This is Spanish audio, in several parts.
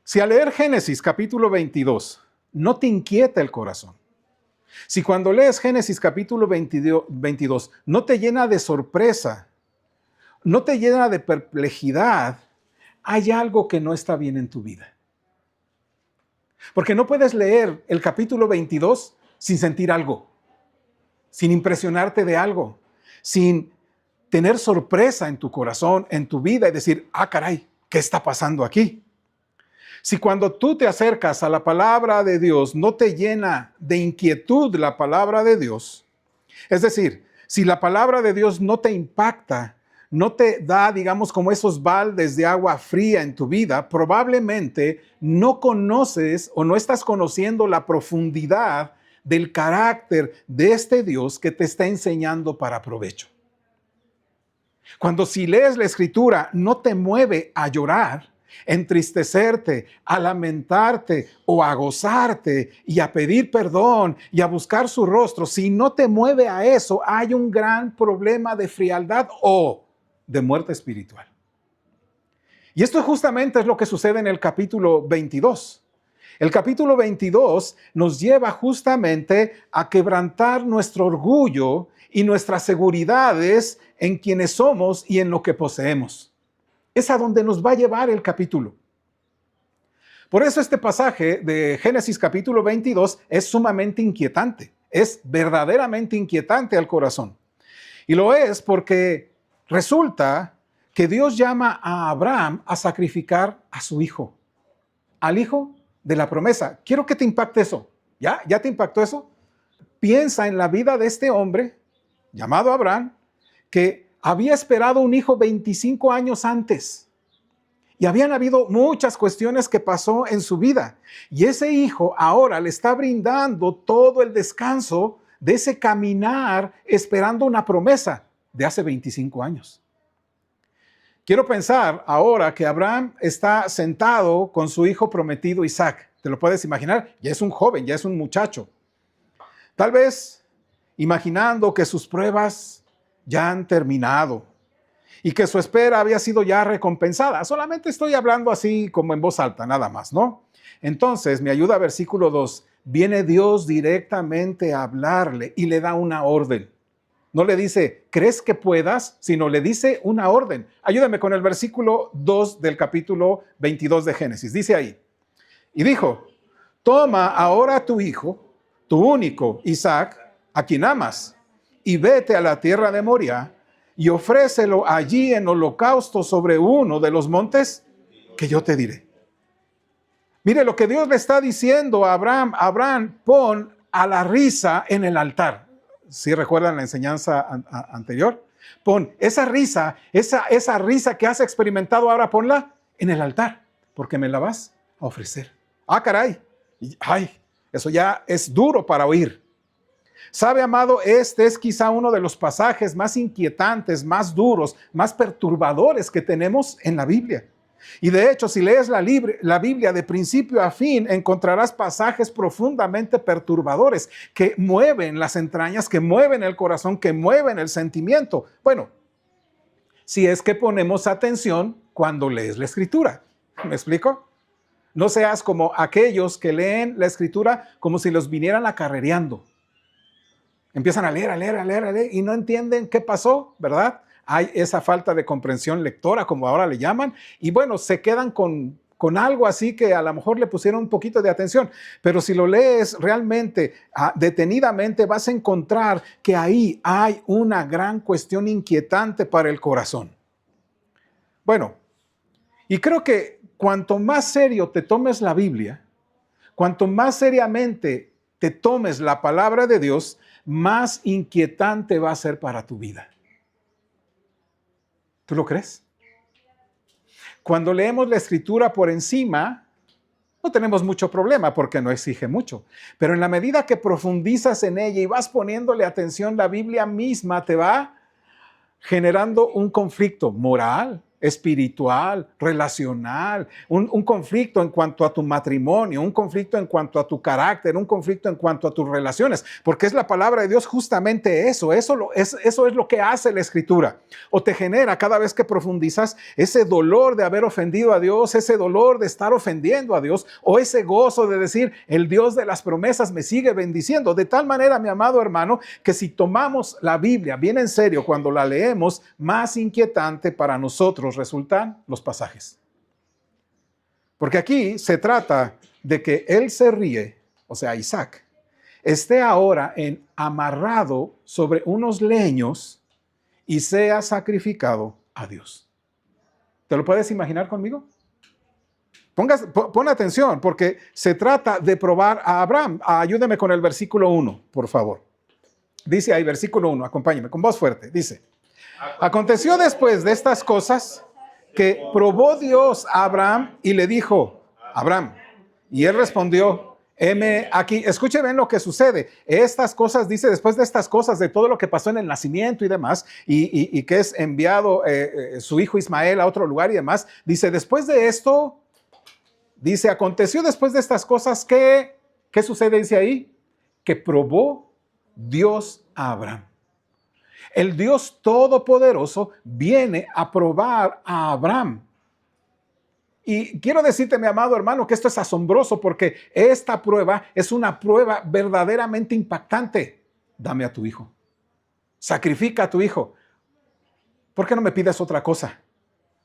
Si al leer Génesis capítulo 22 no te inquieta el corazón, si cuando lees Génesis capítulo 22 no te llena de sorpresa, no te llena de perplejidad, hay algo que no está bien en tu vida. Porque no puedes leer el capítulo 22 sin sentir algo, sin impresionarte de algo, sin tener sorpresa en tu corazón, en tu vida y decir, ah, caray, ¿qué está pasando aquí? Si cuando tú te acercas a la palabra de Dios no te llena de inquietud la palabra de Dios, es decir, si la palabra de Dios no te impacta, no te da, digamos, como esos baldes de agua fría en tu vida, probablemente no conoces o no estás conociendo la profundidad del carácter de este Dios que te está enseñando para provecho. Cuando si lees la Escritura no te mueve a llorar, entristecerte, a lamentarte o a gozarte y a pedir perdón y a buscar su rostro, si no te mueve a eso, hay un gran problema de frialdad o de muerte espiritual. Y esto justamente es lo que sucede en el capítulo 22. El capítulo 22 nos lleva justamente a quebrantar nuestro orgullo y nuestras seguridades en quienes somos y en lo que poseemos. Es a donde nos va a llevar el capítulo. Por eso este pasaje de Génesis capítulo 22 es sumamente inquietante. Es verdaderamente inquietante al corazón. Y lo es porque resulta que Dios llama a Abraham a sacrificar a su hijo, al hijo de la promesa. Quiero que te impacte eso. ¿Ya? ¿Ya te impactó eso? Piensa en la vida de este hombre llamado Abraham, que había esperado un hijo 25 años antes. Y habían habido muchas cuestiones que pasó en su vida. Y ese hijo ahora le está brindando todo el descanso de ese caminar esperando una promesa de hace 25 años. Quiero pensar ahora que Abraham está sentado con su hijo prometido Isaac. ¿Te lo puedes imaginar? Ya es un joven, ya es un muchacho. Tal vez imaginando que sus pruebas ya han terminado y que su espera había sido ya recompensada. Solamente estoy hablando así como en voz alta, nada más, ¿no? Entonces, me ayuda versículo 2. Viene Dios directamente a hablarle y le da una orden. No le dice, ¿crees que puedas? Sino le dice una orden. Ayúdame con el versículo 2 del capítulo 22 de Génesis. Dice ahí, y dijo, toma ahora a tu hijo, tu único, Isaac, a quien amas, y vete a la tierra de Moria y ofrécelo allí en holocausto sobre uno de los montes que yo te diré. Mire lo que Dios le está diciendo a Abraham. Abraham, pon a la risa en el altar. ¿Sí recuerdan la enseñanza anterior? Pon esa risa, esa risa que has experimentado ahora, ponla en el altar, porque me la vas a ofrecer. Ah, caray. Ay, eso ya es duro para oír. ¿Sabe, amado? Este es quizá uno de los pasajes más inquietantes, más duros, más perturbadores que tenemos en la Biblia. Y de hecho, si lees la Biblia de principio a fin, encontrarás pasajes profundamente perturbadores que mueven las entrañas, que mueven el corazón, que mueven el sentimiento. Bueno, si es que ponemos atención cuando lees la Escritura. ¿Me explico? No seas como aquellos que leen la Escritura como si los vinieran acarrereando. Empiezan a leer y no entienden qué pasó, ¿verdad? Hay esa falta de comprensión lectora, como ahora le llaman, y bueno, se quedan con algo así que a lo mejor le pusieron un poquito de atención, pero si lo lees realmente, detenidamente, vas a encontrar que ahí hay una gran cuestión inquietante para el corazón. Bueno, y creo que cuanto más serio te tomes la Biblia, cuanto más seriamente te tomes la palabra de Dios, más inquietante va a ser para tu vida. ¿Tú lo crees? Cuando leemos la Escritura por encima, no tenemos mucho problema porque no exige mucho. Pero en la medida que profundizas en ella y vas poniéndole atención, la Biblia misma te va generando un conflicto moral, espiritual, relacional, un conflicto en cuanto a tu matrimonio, un conflicto en cuanto a tu carácter, un conflicto en cuanto a tus relaciones, porque es la palabra de Dios justamente eso es lo que hace la Escritura, o te genera cada vez que profundizas ese dolor de haber ofendido a Dios, ese dolor de estar ofendiendo a Dios, o ese gozo de decir, el Dios de las promesas me sigue bendiciendo, de tal manera, mi amado hermano, que si tomamos la Biblia bien en serio cuando la leemos, más inquietante para nosotros resultan los pasajes. Porque aquí se trata de que él se ríe, o sea, Isaac, esté ahora amarrado sobre unos leños y sea sacrificado a Dios. ¿Te lo puedes imaginar conmigo? Pon atención, porque se trata de probar a Abraham. Ayúdeme con el versículo 1, por favor. Dice ahí, versículo 1, acompáñeme con voz fuerte. Dice, aconteció después de estas cosas que probó Dios a Abraham y le dijo, Abraham, y él respondió, heme aquí. Escuche bien lo que sucede. Estas cosas, dice, después de estas cosas, de todo lo que pasó en el nacimiento y demás, y que es enviado su hijo Ismael a otro lugar y demás, dice, después de esto, dice, aconteció después de estas cosas que, ¿qué sucede? Dice ahí, que probó Dios a Abraham. El Dios Todopoderoso viene a probar a Abraham. Y quiero decirte, mi amado hermano, que esto es asombroso porque esta prueba es una prueba verdaderamente impactante. Dame a tu hijo. Sacrifica a tu hijo. ¿Por qué no me pides otra cosa?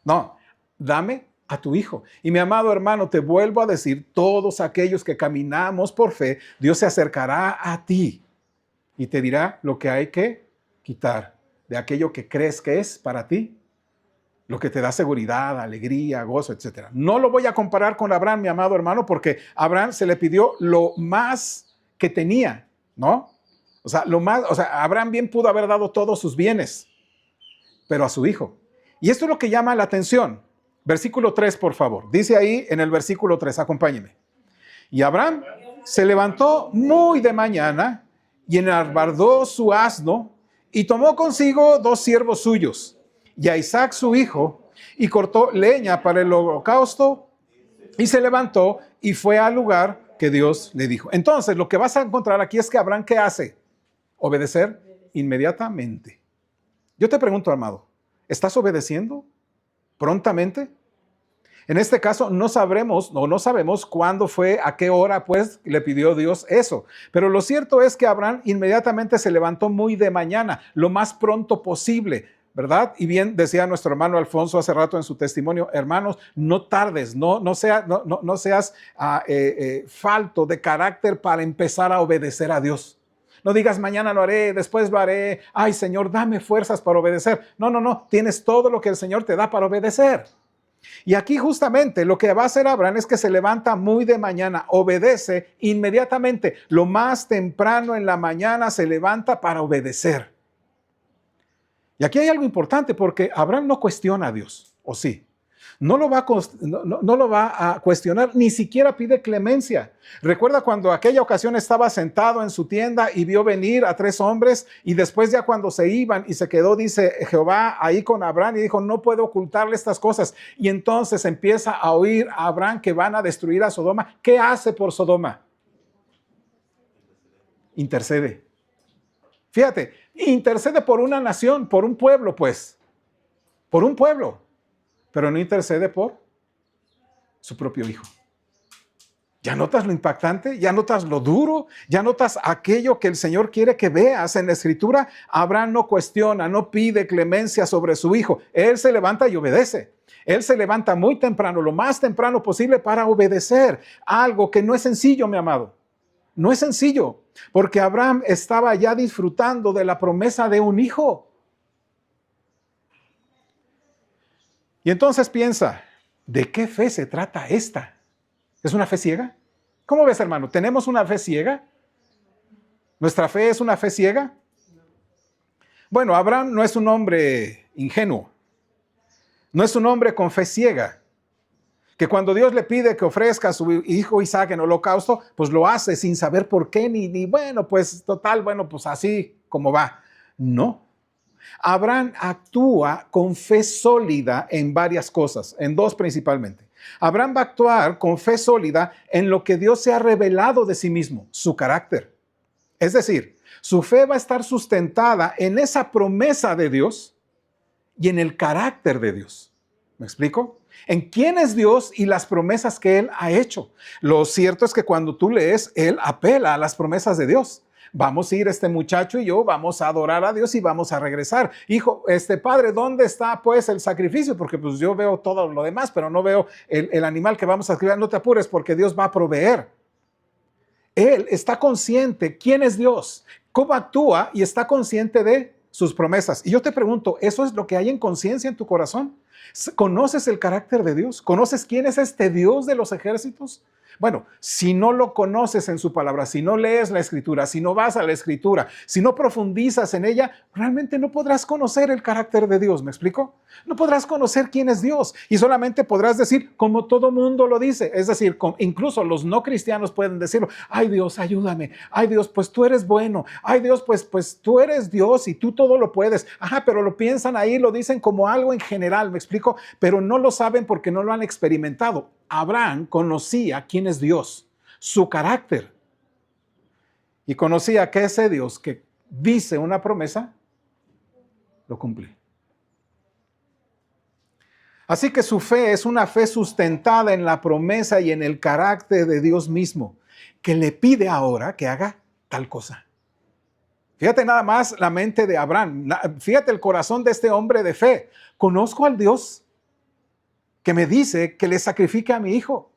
No, dame a tu hijo. Y mi amado hermano, te vuelvo a decir, todos aquellos que caminamos por fe, Dios se acercará a ti y te dirá lo que hay que quitar de aquello que crees que es para ti, lo que te da seguridad, alegría, gozo, etc. No lo voy a comparar con Abraham, mi amado hermano, porque a Abraham se le pidió lo más que tenía, ¿no? Abraham bien pudo haber dado todos sus bienes, pero a su hijo. Y esto es lo que llama la atención. Versículo 3, por favor. Dice ahí en el versículo 3, acompáñeme. Y Abraham se levantó muy de mañana y enarbardó su asno y tomó consigo 2 siervos suyos y a Isaac su hijo y cortó leña para el holocausto y se levantó y fue al lugar que Dios le dijo. Entonces, lo que vas a encontrar aquí es que Abraham, ¿qué hace? Obedecer inmediatamente. Yo te pregunto, amado, ¿estás obedeciendo prontamente? En este caso no sabemos cuándo fue, a qué hora pues le pidió Dios eso. Pero lo cierto es que Abraham inmediatamente se levantó muy de mañana, lo más pronto posible, ¿verdad? Y bien decía nuestro hermano Alfonso hace rato en su testimonio, hermanos, no tardes, no seas falto de carácter para empezar a obedecer a Dios. No digas mañana lo haré, después lo haré, ay Señor, dame fuerzas para obedecer. No, tienes todo lo que el Señor te da para obedecer. Y aquí justamente lo que va a hacer Abraham es que se levanta muy de mañana, obedece inmediatamente, lo más temprano en la mañana se levanta para obedecer. Y aquí hay algo importante porque Abraham no cuestiona a Dios, ¿o sí? No lo va a cuestionar, ni siquiera pide clemencia. Recuerda cuando aquella ocasión estaba sentado en su tienda y vio venir a 3 hombres y después ya cuando se iban y se quedó, dice Jehová ahí con Abraham y dijo, no puedo ocultarle estas cosas. Y entonces empieza a oír a Abraham que van a destruir a Sodoma. ¿Qué hace por Sodoma? Intercede. Fíjate, intercede por una nación, por un pueblo, pues. Por un pueblo. Pero no intercede por su propio hijo. ¿Ya notas lo impactante? ¿Ya notas lo duro? ¿Ya notas aquello que el Señor quiere que veas en la Escritura? Abraham no cuestiona, no pide clemencia sobre su hijo. Él se levanta y obedece. Él se levanta muy temprano, lo más temprano posible para obedecer. Algo que no es sencillo, mi amado. No es sencillo, porque Abraham estaba ya disfrutando de la promesa de un hijo. Y entonces piensa, ¿de qué fe se trata esta? ¿Es una fe ciega? ¿Cómo ves, hermano? ¿Tenemos una fe ciega? ¿Nuestra fe es una fe ciega? Bueno, Abraham no es un hombre ingenuo. No es un hombre con fe ciega. Que cuando Dios le pide que ofrezca a su hijo Isaac en holocausto, pues lo hace sin saber por qué, ni bueno, pues total, bueno, pues así como va. No. Abraham actúa con fe sólida en varias cosas, en dos principalmente. Abraham va a actuar con fe sólida en lo que Dios se ha revelado de sí mismo, su carácter. Es decir, su fe va a estar sustentada en esa promesa de Dios y en el carácter de Dios. ¿Me explico? En quién es Dios y las promesas que Él ha hecho. Lo cierto es que cuando tú lees, Él apela a las promesas de Dios. Vamos a ir este muchacho y yo, vamos a adorar a Dios y vamos a regresar. Hijo, padre, ¿dónde está pues el sacrificio? Porque pues yo veo todo lo demás, pero no veo el animal que vamos a sacrificar. No te apures porque Dios va a proveer. Él está consciente quién es Dios, cómo actúa y está consciente de sus promesas. Y yo te pregunto, ¿eso es lo que hay en conciencia en tu corazón? ¿Conoces el carácter de Dios? ¿Conoces quién es este Dios de los ejércitos? Bueno, si no lo conoces en su palabra, si no lees la escritura, si no vas a la escritura, si no profundizas en ella, realmente no podrás conocer el carácter de Dios. ¿Me explico? No podrás conocer quién es Dios y solamente podrás decir como todo mundo lo dice. Es decir, incluso los no cristianos pueden decirlo. Ay Dios, ayúdame. Ay Dios, pues tú eres bueno. Ay Dios, pues tú eres Dios y tú todo lo puedes. Ajá, pero lo piensan ahí, lo dicen como algo en general. ¿Me explico? Pero no lo saben porque no lo han experimentado. Abraham conocía quién es Dios, su carácter. Y conocía que ese Dios que dice una promesa, lo cumple. Así que su fe es una fe sustentada en la promesa y en el carácter de Dios mismo, que le pide ahora que haga tal cosa. Fíjate nada más la mente de Abraham, fíjate el corazón de este hombre de fe. Conozco al Dios que me dice que le sacrifique a mi hijo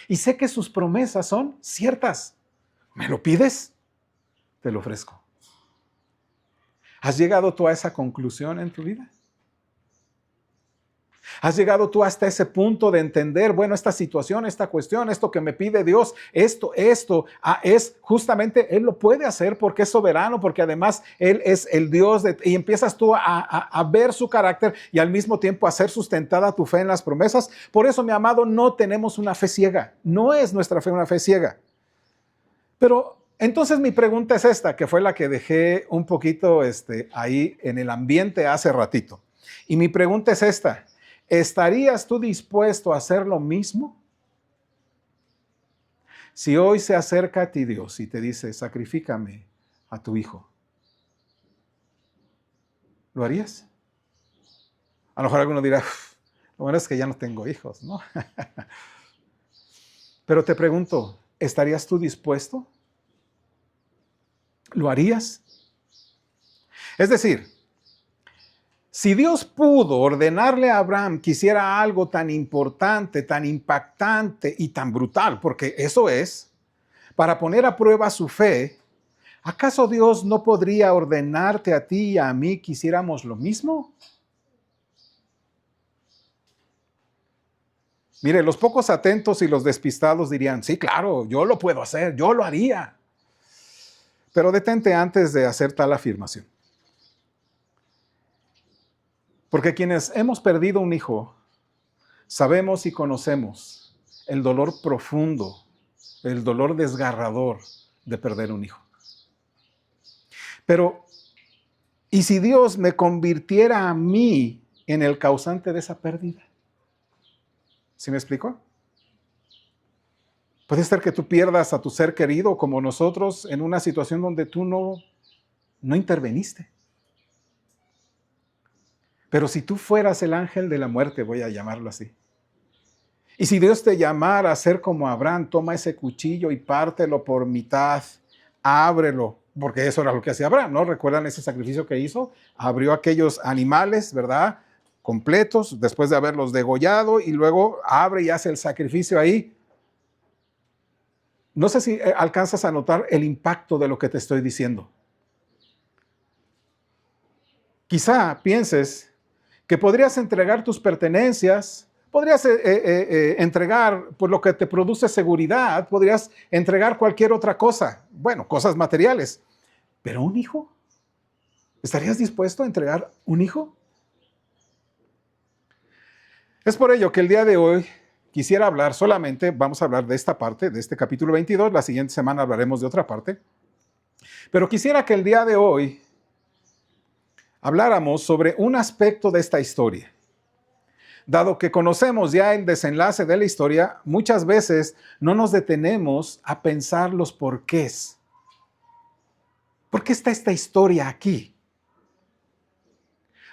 y sé que sus promesas son ciertas. ¿Me lo pides? Te lo ofrezco. ¿Has llegado tú a esa conclusión en tu vida? ¿Has llegado tú hasta ese punto de entender, bueno, esta situación, esta cuestión, esto que me pide Dios, esto es justamente, Él lo puede hacer porque es soberano, porque además Él es el Dios, y empiezas tú a ver su carácter y al mismo tiempo a ser sustentada tu fe en las promesas? Por eso, mi amado, no tenemos una fe ciega. No es nuestra fe una fe ciega. Pero entonces mi pregunta es esta, que fue la que dejé un poquito ahí en el ambiente hace ratito. Y mi pregunta es esta. ¿Estarías tú dispuesto a hacer lo mismo? Si hoy se acerca a ti Dios y te dice, sacrifícame a tu hijo, ¿lo harías? A lo mejor alguno dirá, lo bueno es que ya no tengo hijos, ¿no? Pero te pregunto, ¿estarías tú dispuesto? ¿Lo harías? Es decir, si Dios pudo ordenarle a Abraham que hiciera algo tan importante, tan impactante y tan brutal, porque eso es, para poner a prueba su fe, ¿acaso Dios no podría ordenarte a ti y a mí que hiciéramos lo mismo? Mire, los pocos atentos y los despistados dirían, sí, claro, yo lo puedo hacer, yo lo haría. Pero detente antes de hacer tal afirmación. Porque quienes hemos perdido un hijo, sabemos y conocemos el dolor profundo, el dolor desgarrador de perder un hijo. Pero, ¿y si Dios me convirtiera a mí en el causante de esa pérdida? ¿Sí me explico? Puede ser que tú pierdas a tu ser querido como nosotros en una situación donde tú no interveniste. Pero si tú fueras el ángel de la muerte, voy a llamarlo así, y si Dios te llamara a ser como Abraham, toma ese cuchillo y pártelo por mitad, ábrelo, porque eso era lo que hacía Abraham, ¿no? ¿Recuerdan ese sacrificio que hizo? Abrió aquellos animales, ¿verdad? Completos, después de haberlos degollado, y luego abre y hace el sacrificio ahí. No sé si alcanzas a notar el impacto de lo que te estoy diciendo. Quizá pienses que podrías entregar tus pertenencias, podrías entregar por lo que te produce seguridad, podrías entregar cualquier otra cosa, bueno, cosas materiales, pero un hijo, ¿estarías dispuesto a entregar un hijo? Es por ello que el día de hoy quisiera hablar solamente, vamos a hablar de esta parte, de este capítulo 22, la siguiente semana hablaremos de otra parte, pero quisiera que el día de hoy habláramos sobre un aspecto de esta historia. Dado que conocemos ya el desenlace de la historia, muchas veces no nos detenemos a pensar los porqués. ¿Por qué está esta historia aquí?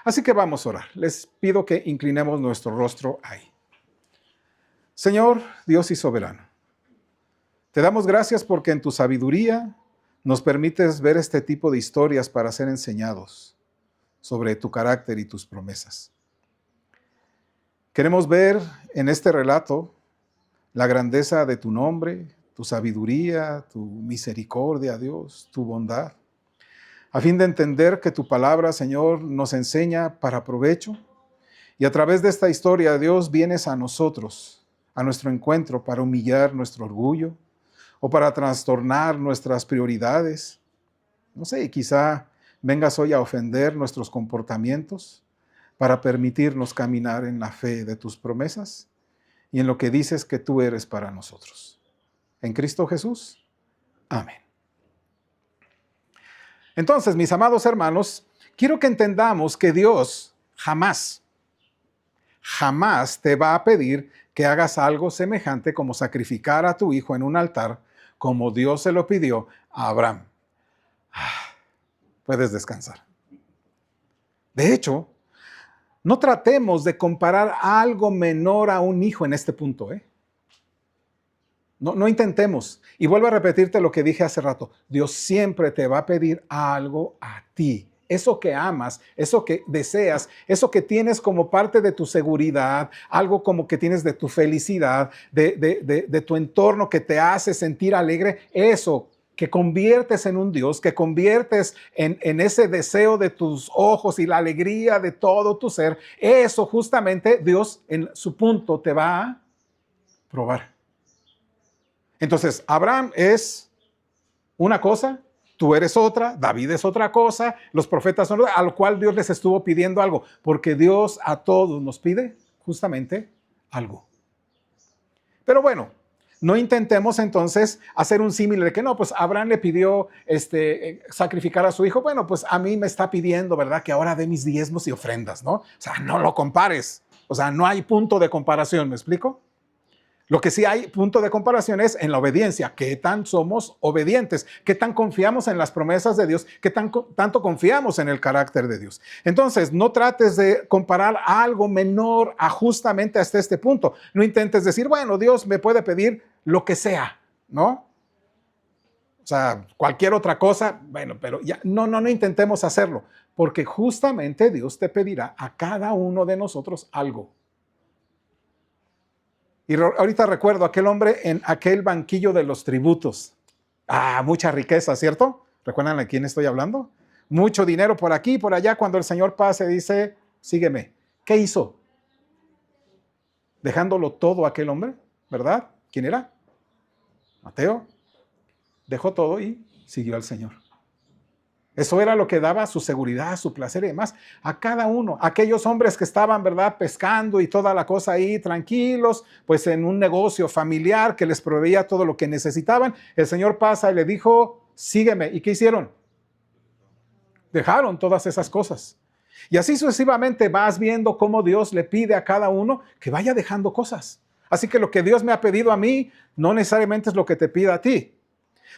Así que vamos a orar. Les pido que inclinemos nuestro rostro ahí. Señor, Dios y soberano, te damos gracias porque en tu sabiduría nos permites ver este tipo de historias para ser enseñados sobre tu carácter y tus promesas. Queremos ver en este relato la grandeza de tu nombre, tu sabiduría, tu misericordia, Dios, tu bondad, a fin de entender que tu palabra, Señor, nos enseña para provecho, y a través de esta historia, Dios, vienes a nosotros, a nuestro encuentro, para humillar nuestro orgullo o para trastornar nuestras prioridades. No sé, y quizá vengas hoy a ofender nuestros comportamientos para permitirnos caminar en la fe de tus promesas y en lo que dices que tú eres para nosotros. En Cristo Jesús. Amén. Entonces, mis amados hermanos, quiero que entendamos que Dios jamás te va a pedir que hagas algo semejante como sacrificar a tu hijo en un altar, como Dios se lo pidió a Abraham. Puedes descansar. De hecho, no tratemos de comparar algo menor a un hijo en este punto, No intentemos. Y vuelvo a repetirte lo que dije hace rato. Dios siempre te va a pedir algo a ti. Eso que amas, eso que deseas, eso que tienes como parte de tu seguridad, algo como que tienes de tu felicidad, de tu entorno que te hace sentir alegre, eso que conviertes en un Dios, que conviertes en ese deseo de tus ojos y la alegría de todo tu ser, eso justamente Dios en su punto te va a probar. Entonces, Abraham es una cosa, tú eres otra, David es otra cosa, los profetas son otra, al cual Dios les estuvo pidiendo algo, porque Dios a todos nos pide justamente algo. Pero bueno, no intentemos entonces hacer un símil de que no, pues Abraham le pidió sacrificar a su hijo. Bueno, pues a mí me está pidiendo, ¿verdad?, que ahora dé mis diezmos y ofrendas, ¿no? O sea, no lo compares. O sea, no hay punto de comparación, ¿me explico? Lo que sí hay punto de comparación es en la obediencia. ¿Qué tan somos obedientes? ¿Qué tan confiamos en las promesas de Dios? ¿Qué tanto confiamos en el carácter de Dios? Entonces, no trates de comparar algo menor a justamente hasta este punto. No intentes decir, bueno, Dios me puede pedir lo que sea, ¿no? O sea, cualquier otra cosa, bueno, pero ya no intentemos hacerlo, porque justamente Dios te pedirá a cada uno de nosotros algo. Y ahorita recuerdo aquel hombre en aquel banquillo de los tributos. Mucha riqueza, ¿cierto? ¿Recuerdan a quién estoy hablando? Mucho dinero por aquí y por allá. Cuando el Señor pase, dice, sígueme. ¿Qué hizo? Dejándolo todo aquel hombre, ¿verdad? ¿Quién era? Mateo. Dejó todo y siguió al Señor. Eso era lo que daba su seguridad, su placer y demás a cada uno. Aquellos hombres que estaban, ¿verdad?, pescando y toda la cosa ahí, tranquilos, pues en un negocio familiar que les proveía todo lo que necesitaban. El Señor pasa y le dijo, sígueme. ¿Y qué hicieron? Dejaron todas esas cosas. Y así sucesivamente vas viendo cómo Dios le pide a cada uno que vaya dejando cosas. Así que lo que Dios me ha pedido a mí no necesariamente es lo que te pida a ti.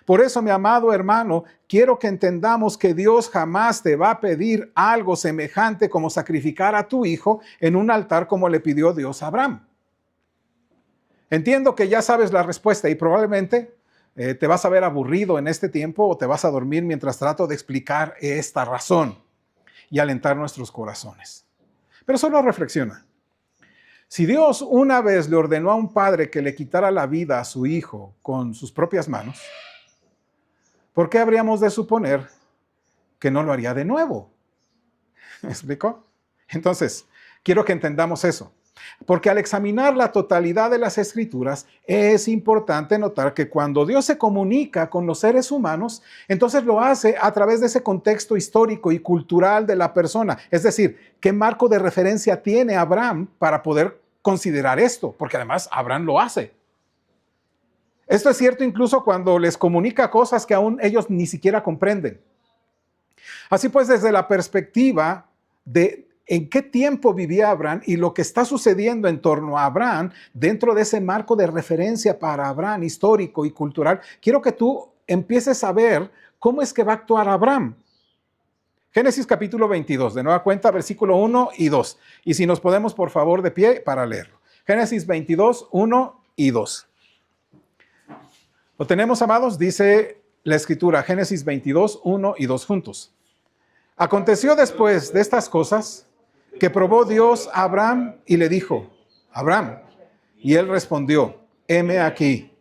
Por eso, mi amado hermano, quiero que entendamos que Dios jamás te va a pedir algo semejante como sacrificar a tu hijo en un altar como le pidió Dios a Abraham. Entiendo que ya sabes la respuesta y probablemente te vas a ver aburrido en este tiempo o te vas a dormir mientras trato de explicar esta razón y alentar nuestros corazones. Pero solo reflexiona. Si Dios una vez le ordenó a un padre que le quitara la vida a su hijo con sus propias manos, ¿por qué habríamos de suponer que no lo haría de nuevo? ¿Me explico? Entonces, quiero que entendamos eso. Porque al examinar la totalidad de las Escrituras, es importante notar que cuando Dios se comunica con los seres humanos, entonces lo hace a través de ese contexto histórico y cultural de la persona. Es decir, ¿qué marco de referencia tiene Abraham para poder considerar esto? Porque además Abraham lo hace. Esto es cierto incluso cuando les comunica cosas que aún ellos ni siquiera comprenden. Así pues, desde la perspectiva de en qué tiempo vivía Abraham y lo que está sucediendo en torno a Abraham dentro de ese marco de referencia para Abraham histórico y cultural, quiero que tú empieces a ver cómo es que va a actuar Abraham. Génesis capítulo 22, de nueva cuenta, versículo 1 y 2. Y si nos podemos, por favor, de pie para leerlo. Génesis 22, 1 y 2. ¿Lo tenemos, amados? Dice la escritura, Génesis 22, 1 y 2 juntos. Aconteció después de estas cosas que probó Dios a Abraham y le dijo, Abraham, y él respondió, heme aquí.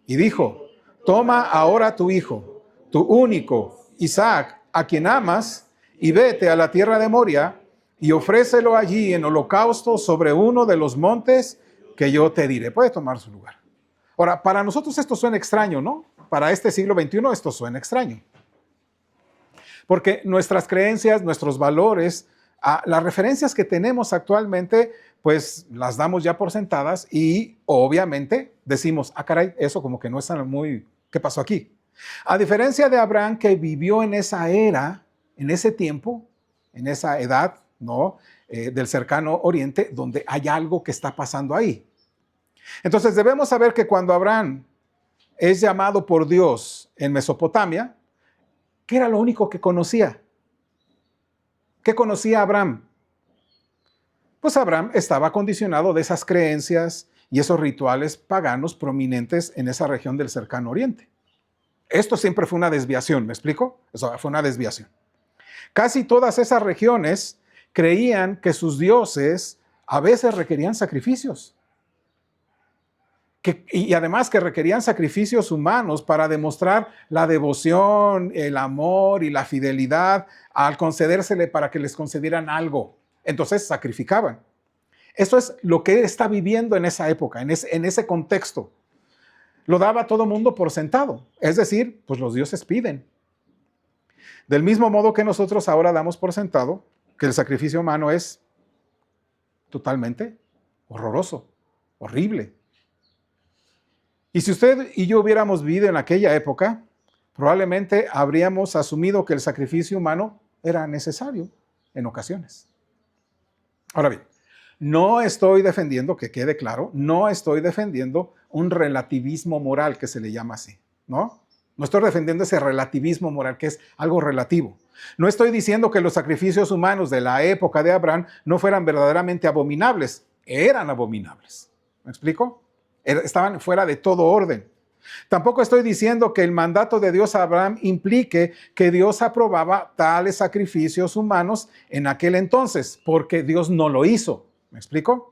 Y dijo, toma ahora tu hijo, tu único, Isaac, a quien amas, y vete a la tierra de Moria y ofrécelo allí en holocausto sobre uno de los montes que yo te diré. Puede tomar su lugar. Ahora, para nosotros esto suena extraño, ¿no? Para este siglo XXI esto suena extraño. Porque nuestras creencias, nuestros valores, las referencias que tenemos actualmente, pues las damos ya por sentadas y obviamente decimos, caray, eso como que no es muy, ¿qué pasó aquí? A diferencia de Abraham, que vivió en esa era, en ese tiempo, en esa edad, ¿no? Del cercano oriente, donde hay algo que está pasando ahí. Entonces debemos saber que cuando Abraham es llamado por Dios en Mesopotamia, ¿qué era lo único que conocía? ¿Qué conocía Abraham? Pues Abraham estaba condicionado de esas creencias y esos rituales paganos prominentes en esa región del cercano oriente. Esto siempre fue una desviación, ¿me explico? Eso fue una desviación. Casi todas esas regiones creían que sus dioses a veces requerían sacrificios. Y además que requerían sacrificios humanos para demostrar la devoción, el amor y la fidelidad al concedérsele para que les concedieran algo. Entonces sacrificaban. Eso es lo que él está viviendo en esa época, en ese contexto. Lo daba todo mundo por sentado. Es decir, pues los dioses piden. Del mismo modo que nosotros ahora damos por sentado que el sacrificio humano es totalmente horroroso, horrible. Y si usted y yo hubiéramos vivido en aquella época, probablemente habríamos asumido que el sacrificio humano era necesario en ocasiones. Ahora bien, no estoy defendiendo, que quede claro, no estoy defendiendo un relativismo moral que se le llama así, ¿no? No estoy defendiendo ese relativismo moral que es algo relativo. No estoy diciendo que los sacrificios humanos de la época de Abraham no fueran verdaderamente abominables. Eran abominables. ¿Me explico? Estaban fuera de todo orden. Tampoco estoy diciendo que el mandato de Dios a Abraham implique que Dios aprobaba tales sacrificios humanos en aquel entonces, porque Dios no lo hizo. ¿Me explico?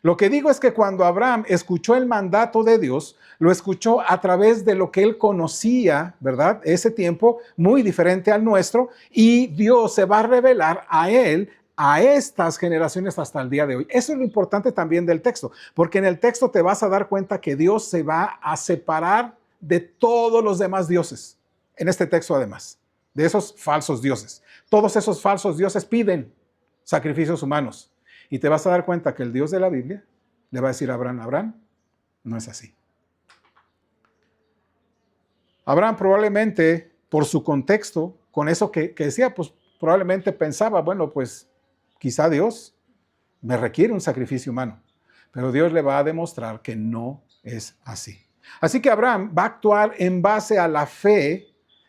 Lo que digo es que cuando Abraham escuchó el mandato de Dios, lo escuchó a través de lo que él conocía, ¿verdad? Ese tiempo muy diferente al nuestro, y Dios se va a revelar a él, a estas generaciones hasta el día de hoy. Eso es lo importante también del texto, porque en el texto te vas a dar cuenta que Dios se va a separar de todos los demás dioses. En este texto además, de esos falsos dioses. Todos esos falsos dioses piden sacrificios humanos. Y te vas a dar cuenta que el Dios de la Biblia le va a decir a Abraham, Abraham, no es así. Abraham probablemente, por su contexto, con eso que decía, pues probablemente pensaba, bueno, pues quizá Dios me requiere un sacrificio humano. Pero Dios le va a demostrar que no es así. Así que Abraham va a actuar en base a la fe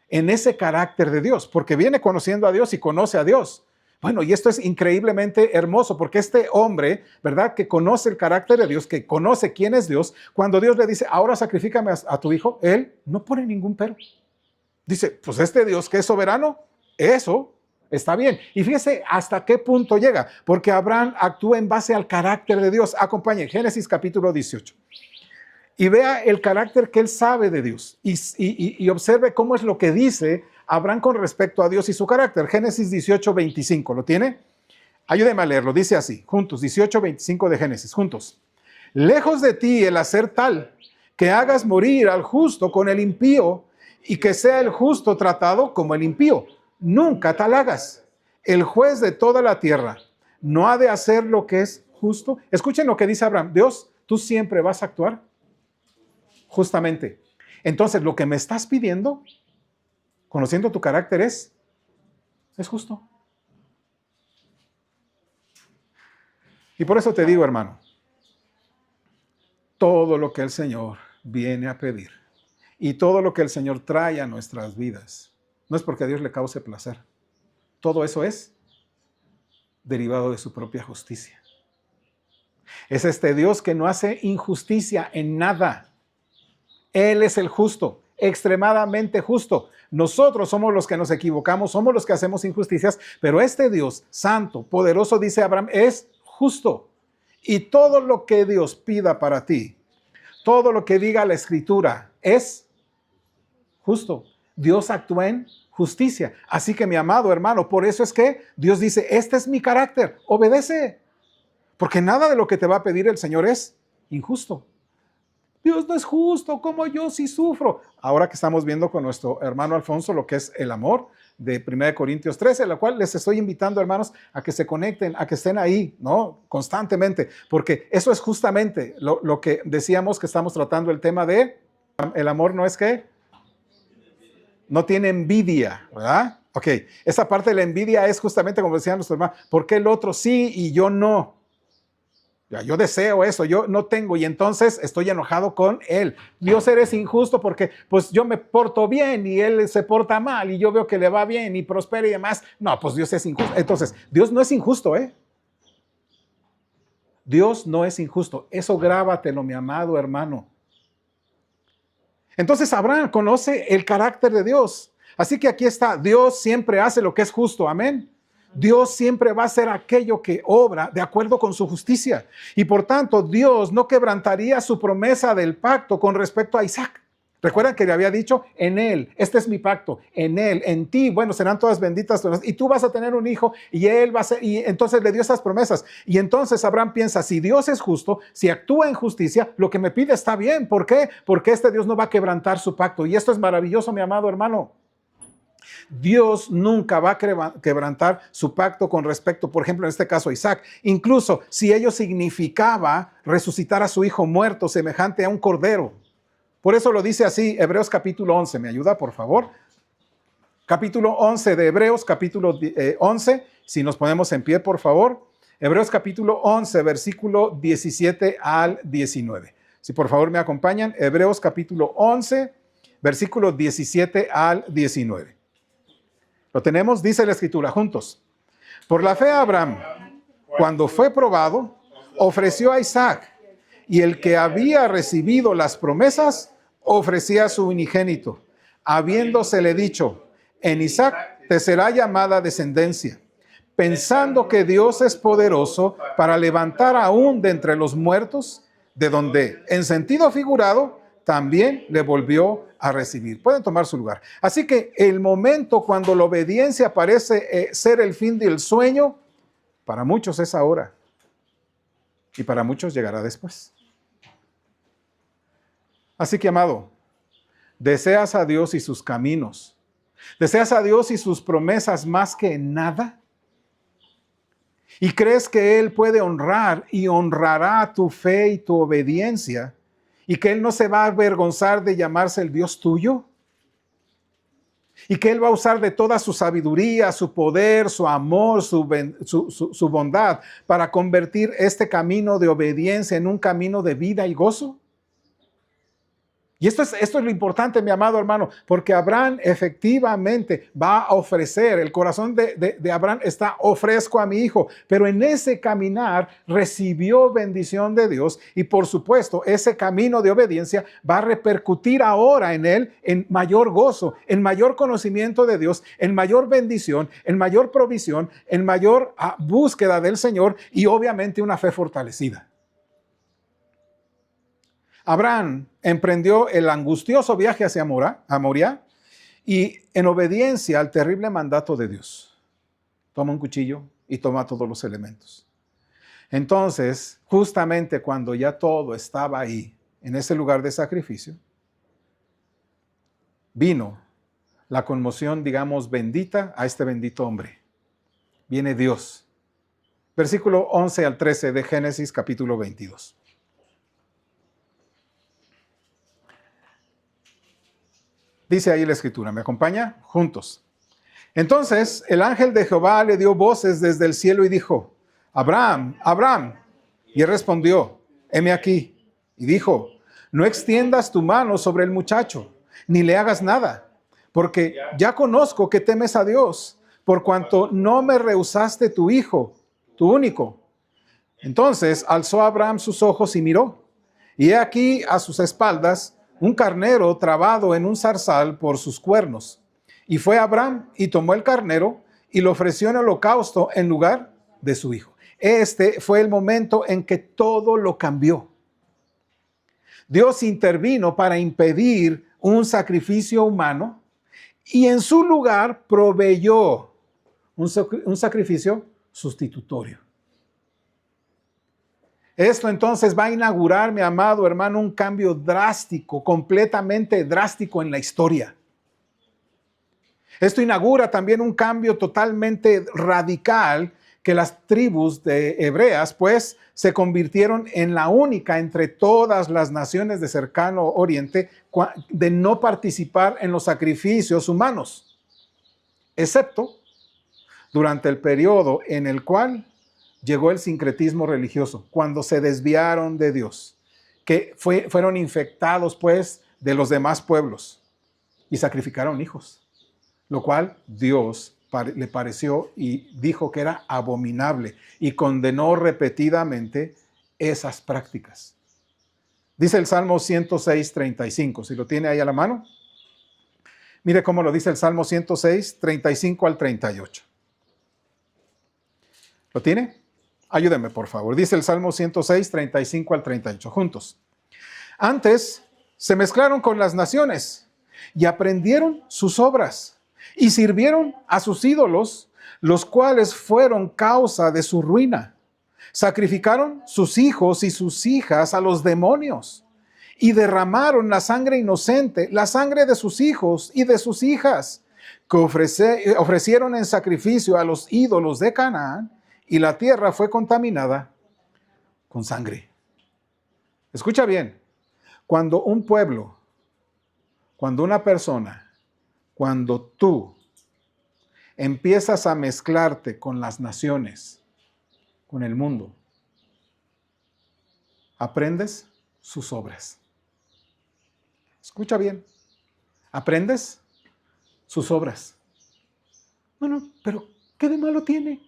en ese carácter de Dios, porque viene conociendo a Dios y conoce a Dios. Bueno, y esto es increíblemente hermoso, porque este hombre, ¿verdad? Que conoce el carácter de Dios, que conoce quién es Dios, cuando Dios le dice, ahora sacrifícame a tu hijo, él no pone ningún pero. Dice, pues este Dios que es soberano, eso está bien. Y fíjese hasta qué punto llega, porque Abraham actúa en base al carácter de Dios. Acompañe, Génesis capítulo 18. Y vea el carácter que él sabe de Dios y observe cómo es lo que dice Abraham con respecto a Dios y su carácter. Génesis 18, 25, ¿lo tiene? Ayúdeme a leerlo, dice así, juntos, 18, 25 de Génesis, juntos. Lejos de ti el hacer tal, que hagas morir al justo con el impío y que sea el justo tratado como el impío. Nunca tal hagas. El juez de toda la tierra no ha de hacer lo que es justo. Escuchen lo que dice Abraham. Dios, tú siempre vas a actuar justamente. Entonces, lo que me estás pidiendo, conociendo tu carácter, es justo. Y por eso te digo, hermano, todo lo que el Señor viene a pedir y todo lo que el Señor trae a nuestras vidas, no es porque a Dios le cause placer. Todo eso es derivado de su propia justicia. Es este Dios que no hace injusticia en nada. Él es el justo, extremadamente justo. Nosotros somos los que nos equivocamos, somos los que hacemos injusticias, pero este Dios santo, poderoso, dice Abraham, es justo. Y todo lo que Dios pida para ti, todo lo que diga la Escritura es justo. Dios actúa en justicia. Así que, mi amado hermano, por eso es que Dios dice, este es mi carácter, obedece. Porque nada de lo que te va a pedir el Señor es injusto. Dios no es justo, como yo sí sufro. Ahora que estamos viendo con nuestro hermano Alfonso lo que es el amor de 1 Corintios 13, la cual les estoy invitando, hermanos, a que se conecten, a que estén ahí, ¿no? Constantemente, porque eso es justamente lo que decíamos que estamos tratando el tema de el amor no es que no tiene envidia, ¿verdad? Ok, esa parte de la envidia es justamente como decían nuestros hermanos, ¿por qué el otro sí y yo no? Ya, yo deseo eso, yo no tengo y entonces estoy enojado con él. Dios, eres injusto porque pues yo me porto bien y él se porta mal y yo veo que le va bien y prospera y demás. No, pues Dios es injusto. Entonces, Dios no es injusto, ¿eh? Dios no es injusto. Eso grábatelo, mi amado hermano. Entonces Abraham conoce el carácter de Dios. Así que aquí está, Dios siempre hace lo que es justo, amén. Dios siempre va a hacer aquello que obra de acuerdo con su justicia. Y por tanto, Dios no quebrantaría su promesa del pacto con respecto a Isaac. Recuerdan que le había dicho, en él, este es mi pacto, en él, en ti, bueno, serán todas benditas, y tú vas a tener un hijo, y él va a ser, y entonces le dio esas promesas. Y entonces Abraham piensa, si Dios es justo, si actúa en justicia, lo que me pide está bien. ¿Por qué? Porque este Dios no va a quebrantar su pacto. Y esto es maravilloso, mi amado hermano. Dios nunca va a quebrantar su pacto con respecto, por ejemplo, en este caso a Isaac. Incluso si ello significaba resucitar a su hijo muerto semejante a un cordero. Por eso lo dice así, Hebreos capítulo 11. ¿Me ayuda, por favor? Capítulo 11 de Hebreos, capítulo 11. Si nos ponemos en pie, por favor. Hebreos capítulo 11, versículo 17 al 19. Si por favor me acompañan, Hebreos capítulo 11, versículo 17 al 19. Lo tenemos, dice la Escritura, juntos. Por la fe Abraham, cuando fue probado, ofreció a Isaac, y el que había recibido las promesas, ofrecía a su unigénito, habiéndosele dicho, en Isaac te será llamada descendencia, pensando que Dios es poderoso para levantar aún de entre los muertos, de donde, en sentido figurado, también le volvió a recibir. Pueden tomar su lugar. Así que el momento cuando la obediencia parece ser el fin del sueño, para muchos es ahora. Y para muchos llegará después. Así que, amado, ¿deseas a Dios y sus caminos? ¿Deseas a Dios y sus promesas más que nada? ¿Y crees que Él puede honrar y honrará tu fe y tu obediencia? ¿Y que Él no se va a avergonzar de llamarse el Dios tuyo? ¿Y que Él va a usar de toda su sabiduría, su poder, su amor, su bondad para convertir este camino de obediencia en un camino de vida y gozo? Y esto es lo importante, mi amado hermano, porque Abraham efectivamente va a ofrecer, el corazón de Abraham está, ofrezco a mi hijo, pero en ese caminar recibió bendición de Dios y por supuesto ese camino de obediencia va a repercutir ahora en él en mayor gozo, en mayor conocimiento de Dios, en mayor bendición, en mayor provisión, en mayor búsqueda del Señor y obviamente una fe fortalecida. Abraham emprendió el angustioso viaje hacia Moriah y en obediencia al terrible mandato de Dios. Toma un cuchillo y toma todos los elementos. Entonces, justamente cuando ya todo estaba ahí, en ese lugar de sacrificio, vino la conmoción, digamos, bendita a este bendito hombre. Viene Dios. Versículo 11 al 13 de Génesis capítulo 22. Dice ahí la Escritura, ¿me acompaña? Juntos. Entonces el ángel de Jehová le dio voces desde el cielo y dijo, Abraham, Abraham. Y él respondió, heme aquí. Y dijo, no extiendas tu mano sobre el muchacho, ni le hagas nada, porque ya conozco que temes a Dios, por cuanto no me rehusaste tu hijo, tu único. Entonces alzó Abraham sus ojos y miró, y he aquí a sus espaldas un carnero trabado en un zarzal por sus cuernos. Y fue Abraham y tomó el carnero y lo ofreció en holocausto en lugar de su hijo. Este fue el momento en que todo lo cambió. Dios intervino para impedir un sacrificio humano y en su lugar proveyó un sacrificio sustitutorio. Esto entonces va a inaugurar, mi amado hermano, un cambio drástico, completamente drástico en la historia. Esto inaugura también un cambio totalmente radical, que las tribus de hebreas pues se convirtieron en la única entre todas las naciones de cercano oriente de no participar en los sacrificios humanos, excepto durante el periodo en el cual llegó el sincretismo religioso, cuando se desviaron de Dios, que fueron infectados pues de los demás pueblos y sacrificaron hijos, lo cual Dios le pareció y dijo que era abominable y condenó repetidamente esas prácticas. Dice el Salmo 106, 35, si lo tiene ahí a la mano. Mire cómo lo dice el Salmo 106, 35 al 38. ¿Lo tiene? Ayúdenme, por favor. Dice el Salmo 106, 35 al 38, juntos. Antes se mezclaron con las naciones y aprendieron sus obras y sirvieron a sus ídolos, los cuales fueron causa de su ruina. Sacrificaron sus hijos y sus hijas a los demonios y derramaron la sangre inocente, la sangre de sus hijos y de sus hijas, que ofrecieron en sacrificio a los ídolos de Canaán, y la tierra fue contaminada con sangre. Escucha bien, cuando un pueblo, cuando una persona, cuando tú empiezas a mezclarte con las naciones, con el mundo, aprendes sus obras. Escucha bien, aprendes sus obras. Bueno, pero ¿qué de malo tiene?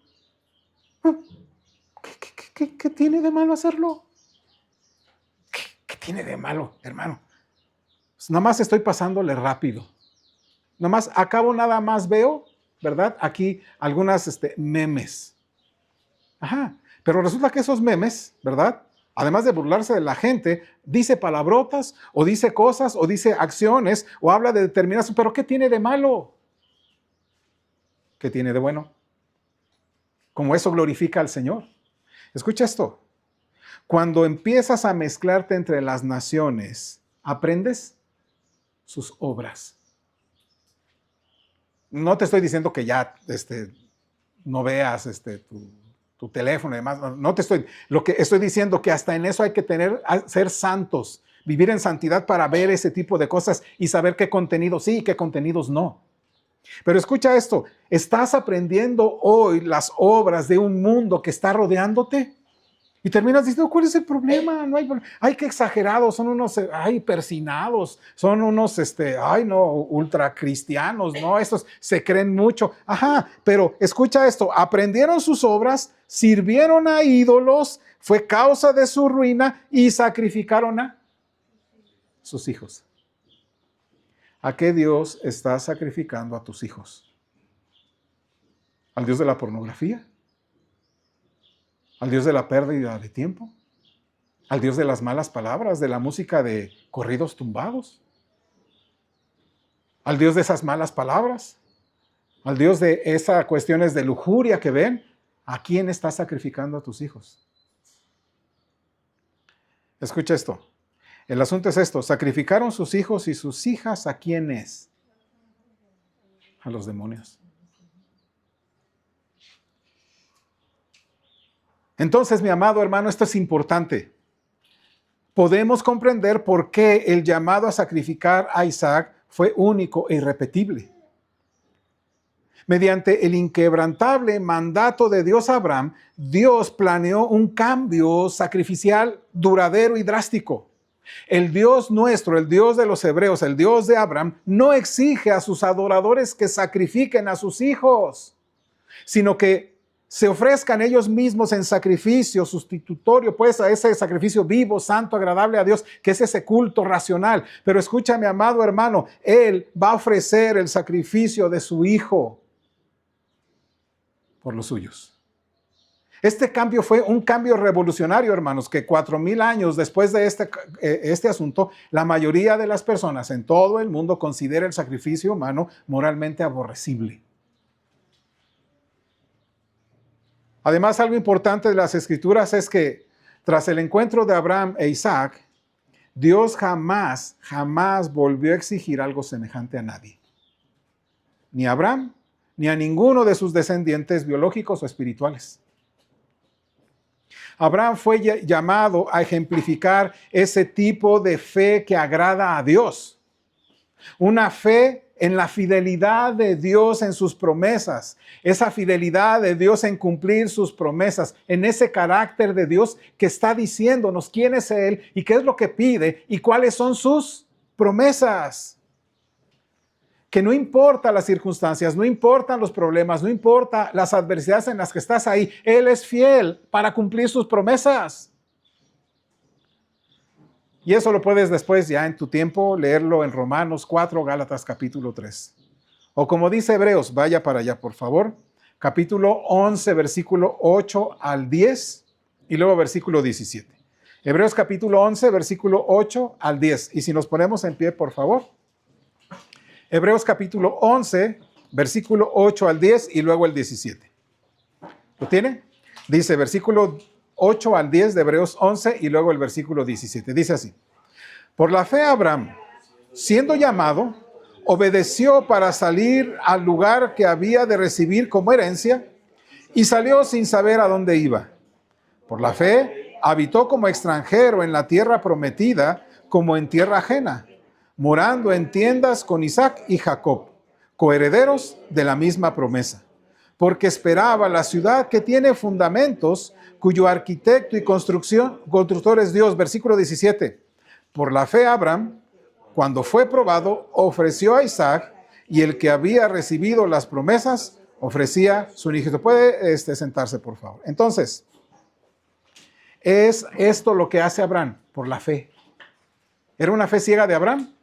¿Qué tiene de malo hacerlo? ¿Qué tiene de malo, hermano? Pues nada más estoy pasándole rápido. Nada más veo, ¿verdad? Aquí algunas memes. Ajá, pero resulta que esos memes, ¿verdad? Además de burlarse de la gente, dice palabrotas, o dice cosas, o dice acciones, o habla de determinadas, pero ¿qué tiene de malo? ¿Qué tiene de bueno? Como eso glorifica al Señor. Escucha esto. Cuando empiezas a mezclarte entre las naciones, aprendes sus obras. No te estoy diciendo que ya no veas tu teléfono y demás. Lo que estoy diciendo que hasta en eso hay que ser santos, vivir en santidad para ver ese tipo de cosas y saber qué contenidos sí y qué contenidos no. Pero escucha esto, ¿estás aprendiendo hoy las obras de un mundo que está rodeándote? Y terminas diciendo, ¿cuál es el problema? No hay problema. Ay, qué exagerados, son unos, persinados, son unos, ultra cristianos, ¿no? Estos se creen mucho. Ajá, pero escucha esto, aprendieron sus obras, sirvieron a ídolos, fue causa de su ruina y sacrificaron a sus hijos. ¿A qué Dios estás sacrificando a tus hijos? ¿Al Dios de la pornografía? ¿Al Dios de la pérdida de tiempo? ¿Al Dios de las malas palabras, de la música de corridos tumbados? ¿Al Dios de esas malas palabras? ¿Al Dios de esas cuestiones de lujuria que ven? ¿A quién estás sacrificando a tus hijos? Escucha esto. El asunto es esto. Sacrificaron sus hijos y sus hijas, ¿a quiénes? A los demonios. Entonces, mi amado hermano, esto es importante. Podemos comprender por qué el llamado a sacrificar a Isaac fue único e irrepetible. Mediante el inquebrantable mandato de Dios a Abraham, Dios planeó un cambio sacrificial duradero y drástico. El Dios nuestro, el Dios de los hebreos, el Dios de Abraham, no exige a sus adoradores que sacrifiquen a sus hijos, sino que se ofrezcan ellos mismos en sacrificio sustitutorio, pues a ese sacrificio vivo, santo, agradable a Dios, que es ese culto racional. Pero escúchame, amado hermano, Él va a ofrecer el sacrificio de su Hijo por los suyos. Este cambio fue un cambio revolucionario, hermanos, que 4,000 años después de este asunto, la mayoría de las personas en todo el mundo considera el sacrificio humano moralmente aborrecible. Además, algo importante de las Escrituras es que tras el encuentro de Abraham e Isaac, Dios jamás volvió a exigir algo semejante a nadie. Ni a Abraham, ni a ninguno de sus descendientes biológicos o espirituales. Abraham fue llamado a ejemplificar ese tipo de fe que agrada a Dios. Una fe en la fidelidad de Dios en sus promesas, esa fidelidad de Dios en cumplir sus promesas, en ese carácter de Dios que está diciéndonos quién es Él y qué es lo que pide y cuáles son sus promesas. Que no importa las circunstancias, no importan los problemas, no importa las adversidades en las que estás ahí, Él es fiel para cumplir sus promesas. Y eso lo puedes después ya en tu tiempo leerlo en Romanos 4, Gálatas capítulo 3. O como dice Hebreos, vaya para allá por favor, capítulo 11, versículo 8 al 10 y luego versículo 17. Hebreos capítulo 11, versículo 8 al 10. Y si nos ponemos en pie, por favor. Hebreos capítulo 11, versículo 8 al 10 y luego el 17. ¿Lo tiene? Dice versículo 8 al 10 de Hebreos 11 y luego el versículo 17. Dice así: por la fe Abraham, siendo llamado, obedeció para salir al lugar que había de recibir como herencia y salió sin saber a dónde iba. Por la fe habitó como extranjero en la tierra prometida, como en tierra ajena, morando en tiendas con Isaac y Jacob, coherederos de la misma promesa, porque esperaba la ciudad que tiene fundamentos, cuyo arquitecto y constructor es Dios. Versículo 17. Por la fe Abraham, cuando fue probado, ofreció a Isaac, y el que había recibido las promesas ofrecía su hijo. Puede sentarse, por favor. Entonces, ¿es esto lo que hace Abraham? Por la fe. ¿Era una fe ciega de Abraham?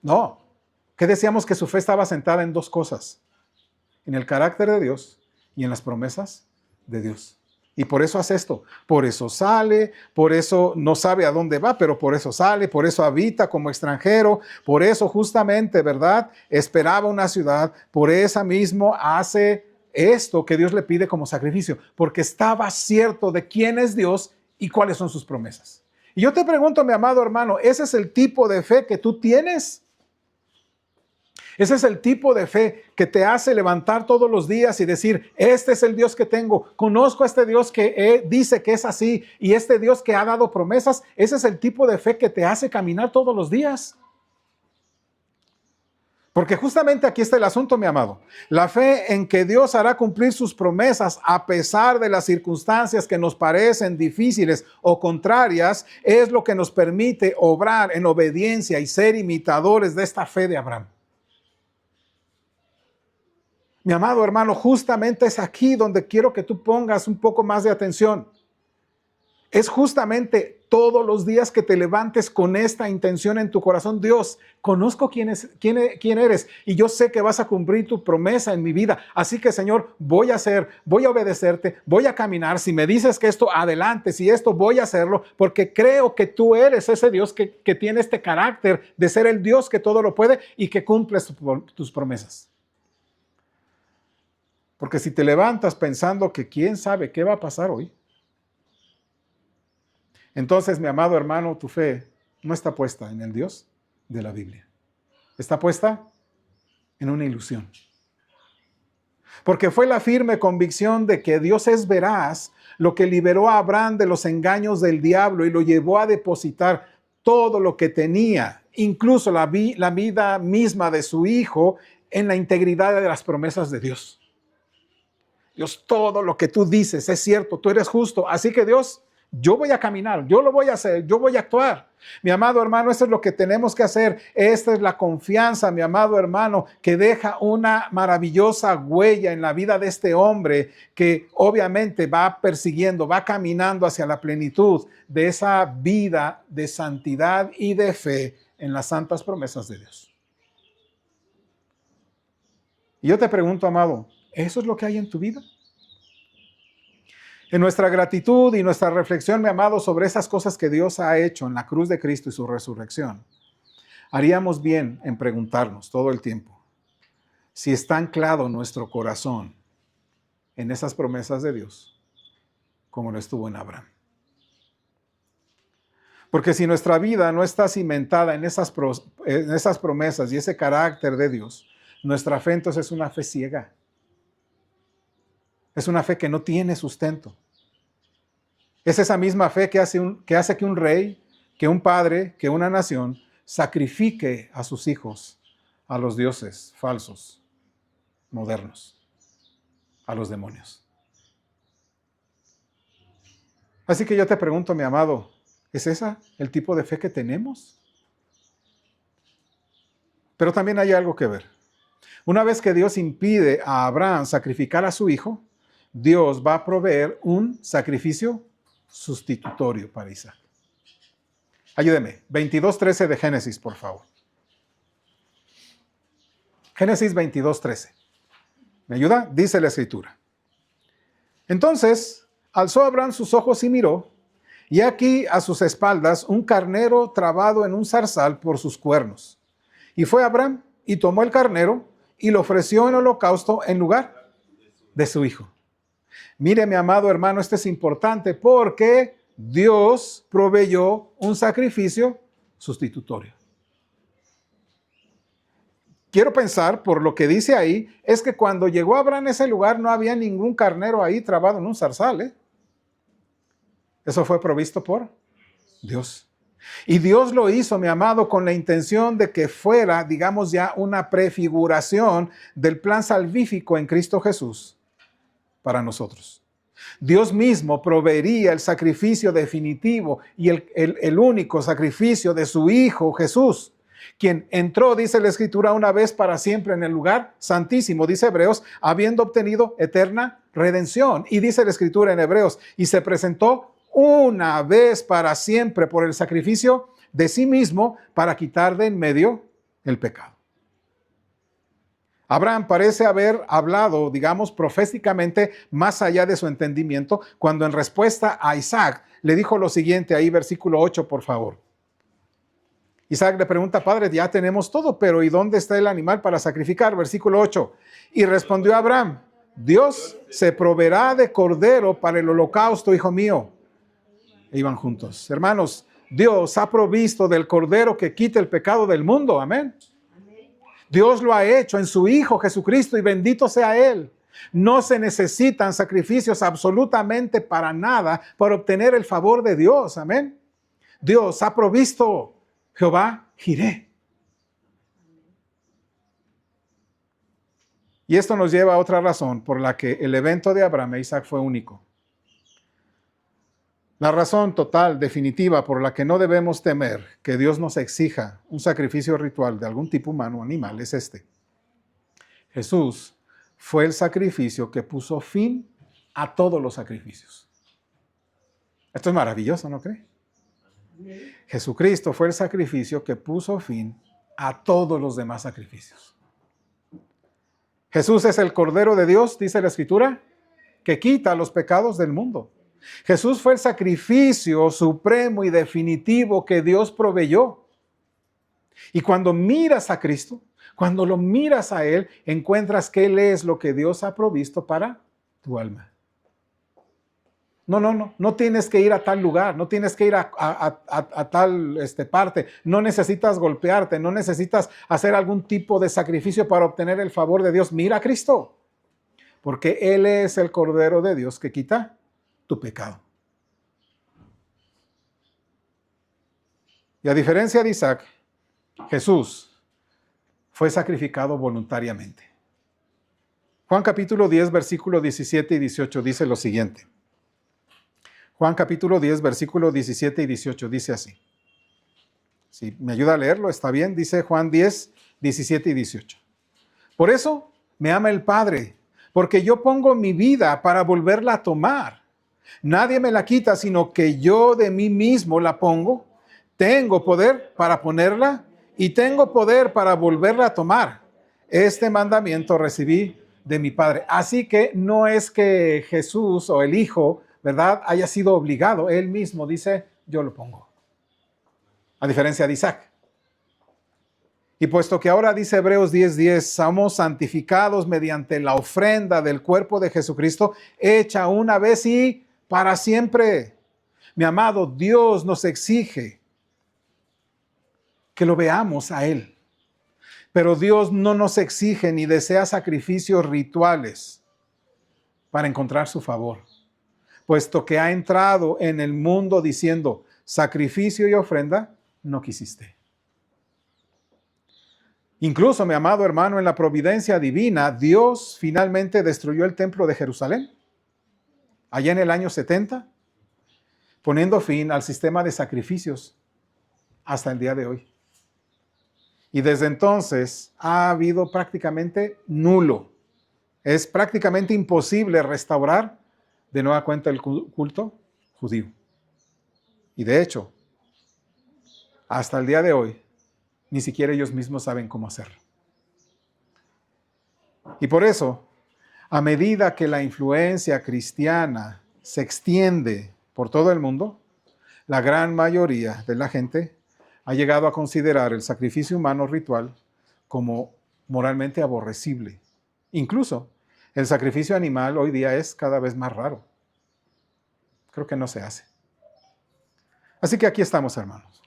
No. ¿Qué decíamos? Que su fe estaba sentada en dos cosas: en el carácter de Dios y en las promesas de Dios. Y por eso hace esto. Por eso sale, por eso no sabe a dónde va, pero por eso sale, por eso habita como extranjero, por eso justamente, ¿verdad? Esperaba una ciudad, por eso mismo hace esto que Dios le pide como sacrificio, porque estaba cierto de quién es Dios y cuáles son sus promesas. Y yo te pregunto, mi amado hermano, ¿ese es el tipo de fe que tú tienes? Ese es el tipo de fe que te hace levantar todos los días y decir: este es el Dios que tengo, conozco a este Dios que dice que es así, y este Dios que ha dado promesas. Ese es el tipo de fe que te hace caminar todos los días. Porque justamente aquí está el asunto, mi amado. La fe en que Dios hará cumplir sus promesas a pesar de las circunstancias que nos parecen difíciles o contrarias es lo que nos permite obrar en obediencia y ser imitadores de esta fe de Abraham. Mi amado hermano, justamente es aquí donde quiero que tú pongas un poco más de atención. Es justamente todos los días que te levantes con esta intención en tu corazón: Dios, conozco quién eres y yo sé que vas a cumplir tu promesa en mi vida. Así que, Señor, voy a obedecerte, voy a caminar. Si me dices que esto, adelante. Si esto, voy a hacerlo, porque creo que tú eres ese Dios que tiene este carácter de ser el Dios que todo lo puede y que cumples tus promesas. Porque si te levantas pensando que quién sabe qué va a pasar hoy, entonces, mi amado hermano, tu fe no está puesta en el Dios de la Biblia. Está puesta en una ilusión. Porque fue la firme convicción de que Dios es veraz lo que liberó a Abraham de los engaños del diablo y lo llevó a depositar todo lo que tenía, incluso la vida misma de su hijo, en la integridad de las promesas de Dios. Dios, todo lo que tú dices es cierto, tú eres justo. Así que Dios, yo voy a caminar, yo lo voy a hacer, yo voy a actuar. Mi amado hermano, esto es lo que tenemos que hacer. Esta es la confianza, mi amado hermano, que deja una maravillosa huella en la vida de este hombre que obviamente va persiguiendo, va caminando hacia la plenitud de esa vida de santidad y de fe en las santas promesas de Dios. Y yo te pregunto, amado, ¿eso es lo que hay en tu vida? En nuestra gratitud y nuestra reflexión, mi amado, sobre esas cosas que Dios ha hecho en la cruz de Cristo y su resurrección, haríamos bien en preguntarnos todo el tiempo si está anclado nuestro corazón en esas promesas de Dios, como lo estuvo en Abraham. Porque si nuestra vida no está cimentada en esas promesas y ese carácter de Dios, nuestra fe entonces es una fe ciega. Es una fe que no tiene sustento. Es esa misma fe que hace que un rey, que un padre, que una nación sacrifique a sus hijos a los dioses falsos, modernos, a los demonios. Así que yo te pregunto, mi amado, ¿es esa el tipo de fe que tenemos? Pero también hay algo que ver. Una vez que Dios impide a Abraham sacrificar a su hijo, Dios va a proveer un sacrificio sustitutorio para Isaac. Ayúdeme, 22:13 de Génesis, por favor. Génesis 22:13. ¿Me ayuda? Dice la escritura. Entonces alzó Abraham sus ojos y miró, y aquí a sus espaldas un carnero trabado en un zarzal por sus cuernos. Y fue Abraham y tomó el carnero y lo ofreció en holocausto en lugar de su hijo. Mire, mi amado hermano, esto es importante porque Dios proveyó un sacrificio sustitutorio. Quiero pensar, por lo que dice ahí, es que cuando llegó Abraham a ese lugar no había ningún carnero ahí trabado en un zarzal. Eso fue provisto por Dios. Y Dios lo hizo, mi amado, con la intención de que fuera, digamos ya, una prefiguración del plan salvífico en Cristo Jesús para nosotros. Dios mismo proveería el sacrificio definitivo y el único sacrificio de su Hijo Jesús, quien entró, dice la Escritura, una vez para siempre en el lugar santísimo, dice Hebreos, habiendo obtenido eterna redención. Y dice la Escritura en Hebreos, y se presentó una vez para siempre por el sacrificio de sí mismo para quitar de en medio el pecado. Abraham parece haber hablado, digamos, proféticamente más allá de su entendimiento, cuando en respuesta a Isaac le dijo lo siguiente, ahí versículo 8, por favor. Isaac le pregunta, padre, ya tenemos todo, pero ¿y dónde está el animal para sacrificar? Versículo 8. Y respondió Abraham, Dios se proveerá de cordero para el holocausto, hijo mío. E iban juntos. Hermanos, Dios ha provisto del cordero que quita el pecado del mundo. Amén. Dios lo ha hecho en su Hijo Jesucristo y bendito sea Él. No se necesitan sacrificios absolutamente para nada para obtener el favor de Dios. Amén. Dios ha provisto. Jehová Jireh. Y esto nos lleva a otra razón por la que el evento de Abraham e Isaac fue único. La razón total, definitiva, por la que no debemos temer que Dios nos exija un sacrificio ritual de algún tipo humano o animal es este. Jesús fue el sacrificio que puso fin a todos los sacrificios. Esto es maravilloso, ¿no cree? Jesucristo fue el sacrificio que puso fin a todos los demás sacrificios. Jesús es el Cordero de Dios, dice la Escritura, que quita los pecados del mundo. Jesús fue el sacrificio supremo y definitivo que Dios proveyó. Y cuando miras a Cristo, cuando lo miras a Él, encuentras que Él es lo que Dios ha provisto para tu alma. No tienes que ir a tal lugar, no tienes que ir a tal parte, no necesitas golpearte, no necesitas hacer algún tipo de sacrificio para obtener el favor de Dios. Mira a Cristo, porque Él es el Cordero de Dios que quita tu pecado. Y a diferencia de Isaac, Jesús fue sacrificado voluntariamente. Juan capítulo 10, versículo 17 y 18 dice lo siguiente. Juan capítulo 10, versículo 17 y 18 dice así. Si me ayuda a leerlo, está bien. Dice Juan 10, 17 y 18. Por eso me ama el Padre, porque yo pongo mi vida para volverla a tomar. Nadie me la quita, sino que yo de mí mismo la pongo. Tengo poder para ponerla y tengo poder para volverla a tomar. Este mandamiento recibí de mi Padre. Así que no es que Jesús o el Hijo, ¿verdad?, haya sido obligado. Él mismo dice, yo lo pongo. A diferencia de Isaac. Y puesto que ahora dice Hebreos 10:10, somos santificados mediante la ofrenda del cuerpo de Jesucristo, hecha una vez y para siempre. Mi amado, Dios nos exige que lo veamos a Él. Pero Dios no nos exige ni desea sacrificios rituales para encontrar su favor, puesto que ha entrado en el mundo diciendo, sacrificio y ofrenda no quisiste. Incluso, mi amado hermano, en la providencia divina, Dios finalmente destruyó el templo de Jerusalén, allá en el año 70, poniendo fin al sistema de sacrificios hasta el día de hoy. Y desde entonces ha habido prácticamente nulo. Es prácticamente imposible restaurar de nueva cuenta el culto judío. Y de hecho, hasta el día de hoy, ni siquiera ellos mismos saben cómo hacerlo. Y por eso, a medida que la influencia cristiana se extiende por todo el mundo, la gran mayoría de la gente ha llegado a considerar el sacrificio humano ritual como moralmente aborrecible. Incluso el sacrificio animal hoy día es cada vez más raro. Creo que no se hace. Así que aquí estamos, hermanos,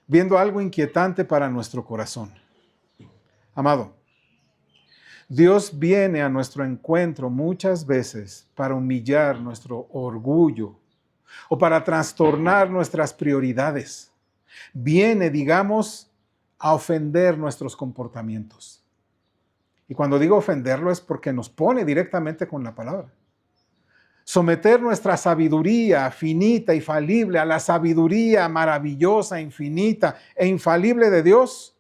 viendo algo inquietante para nuestro corazón. Amado, Dios viene a nuestro encuentro muchas veces para humillar nuestro orgullo o para trastornar nuestras prioridades. Viene, digamos, a ofender nuestros comportamientos. Y cuando digo ofenderlo es porque nos pone directamente con la palabra. Someter nuestra sabiduría finita y falible a la sabiduría maravillosa, infinita e infalible de Dios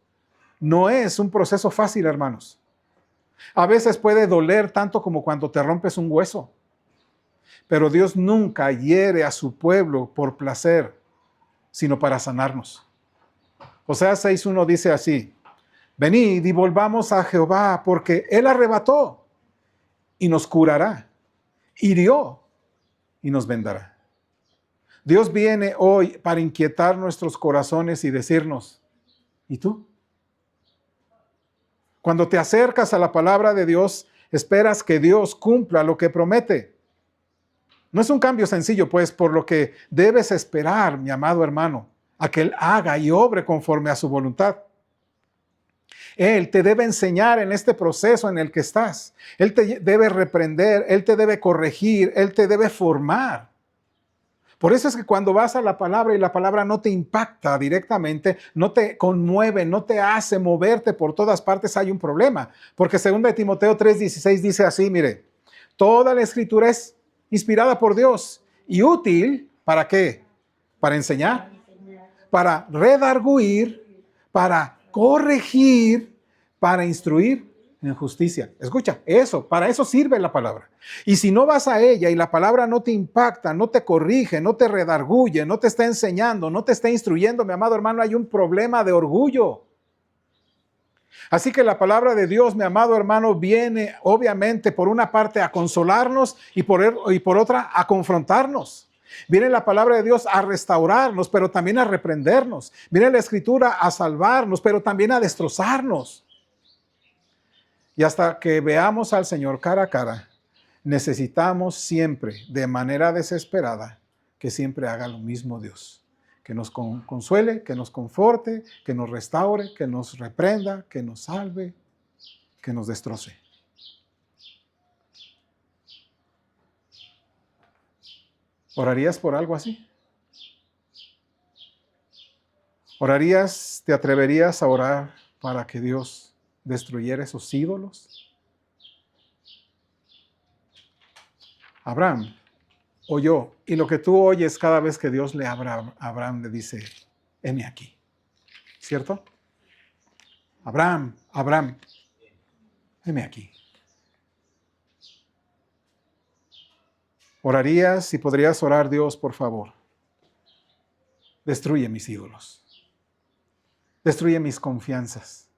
no es un proceso fácil, hermanos. A veces puede doler tanto como cuando te rompes un hueso. Pero Dios nunca hiere a su pueblo por placer, sino para sanarnos. Oseas 6:1 dice así, venid y volvamos a Jehová, porque Él arrebató y nos curará, hirió y nos vendará. Dios viene hoy para inquietar nuestros corazones y decirnos, ¿y tú? Cuando te acercas a la palabra de Dios, esperas que Dios cumpla lo que promete. No es un cambio sencillo, pues, por lo que debes esperar, mi amado hermano, a que Él haga y obre conforme a su voluntad. Él te debe enseñar en este proceso en el que estás. Él te debe reprender, Él te debe corregir, Él te debe formar. Por eso es que cuando vas a la palabra y la palabra no te impacta directamente, no te conmueve, no te hace moverte por todas partes, hay un problema. Porque 2 Timoteo 3:16 dice así, mire, toda la escritura es inspirada por Dios y útil, ¿para qué? Para enseñar, para redarguir, para corregir, para instruir en justicia. Escucha, para eso sirve la palabra. Y si no vas a ella y la palabra no te impacta, no te corrige, no te redarguye, no te está enseñando, no te está instruyendo, mi amado hermano, hay un problema de orgullo. Así que la palabra de Dios, mi amado hermano, viene obviamente por una parte a consolarnos y por otra a confrontarnos. Viene la palabra de Dios a restaurarnos, pero también a reprendernos. Viene la Escritura a salvarnos, pero también a destrozarnos. Y hasta que veamos al Señor cara a cara, necesitamos siempre, de manera desesperada, que siempre haga lo mismo Dios. Que nos consuele, que nos conforte, que nos restaure, que nos reprenda, que nos salve, que nos destroce. ¿Orarías por algo así? ¿Orarías, te atreverías a orar para que Dios destruyera esos ídolos? Abraham oyó, y lo que tú oyes cada vez que Dios le habla a Abraham, le dice, heme aquí. ¿Cierto? Abraham, Abraham, heme aquí. ¿Orarías y podrías orar, Dios, por favor? Destruye mis ídolos. Destruye mis confianzas.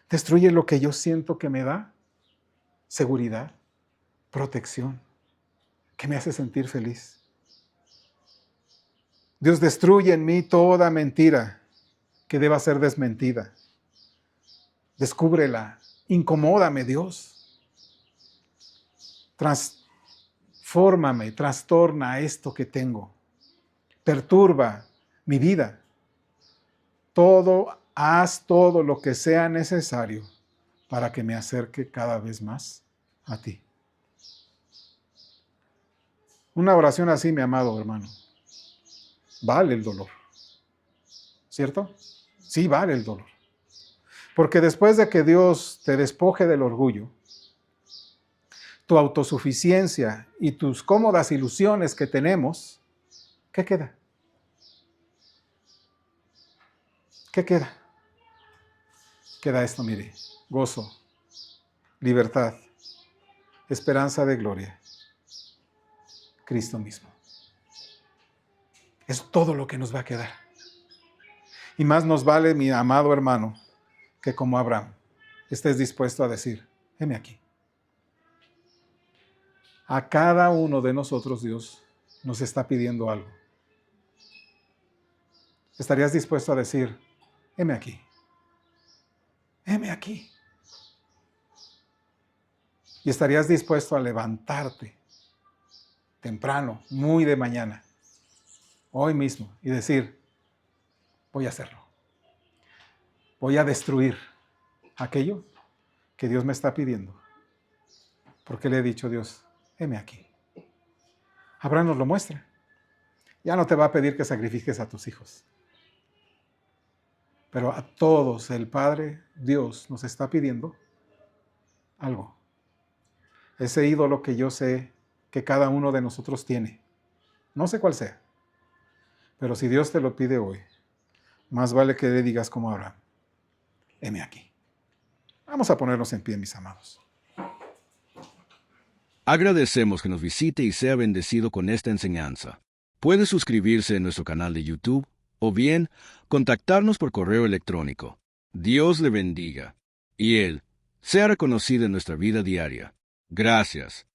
Destruye lo que yo siento que me da seguridad, protección, que me hace sentir feliz. Dios, destruye en mí toda mentira que deba ser desmentida. Descúbrela. Incomódame, Dios. Transfórmame, trastorna esto que tengo. Perturba mi vida. Haz todo lo que sea necesario para que me acerque cada vez más a ti. Una oración así, mi amado hermano, vale el dolor. ¿Cierto? Sí, vale el dolor. Porque después de que Dios te despoje del orgullo, tu autosuficiencia y tus cómodas ilusiones que tenemos, ¿qué queda? ¿Qué queda? Queda esto, mire, gozo, libertad, esperanza de gloria, Cristo mismo. Es todo lo que nos va a quedar. Y más nos vale, mi amado hermano, que como Abraham estés dispuesto a decir, heme aquí. A cada uno de nosotros Dios nos está pidiendo algo. ¿Estarías dispuesto a decir, heme aquí? Heme aquí. Y estarías dispuesto a levantarte temprano, muy de mañana, hoy mismo, y decir, voy a hacerlo. Voy a destruir aquello que Dios me está pidiendo. Porque le he dicho a Dios, heme aquí. Abraham nos lo muestra. Ya no te va a pedir que sacrifiques a tus hijos. Pero a todos el Padre, Dios, nos está pidiendo algo. Ese ídolo que yo sé que cada uno de nosotros tiene. No sé cuál sea. Pero si Dios te lo pide hoy, más vale que le digas como Abraham, heme aquí. Vamos a ponernos en pie, mis amados. Agradecemos que nos visite y sea bendecido con esta enseñanza. Puede suscribirse en nuestro canal de YouTube o bien contactarnos por correo electrónico. Dios le bendiga y Él sea reconocido en nuestra vida diaria. Gracias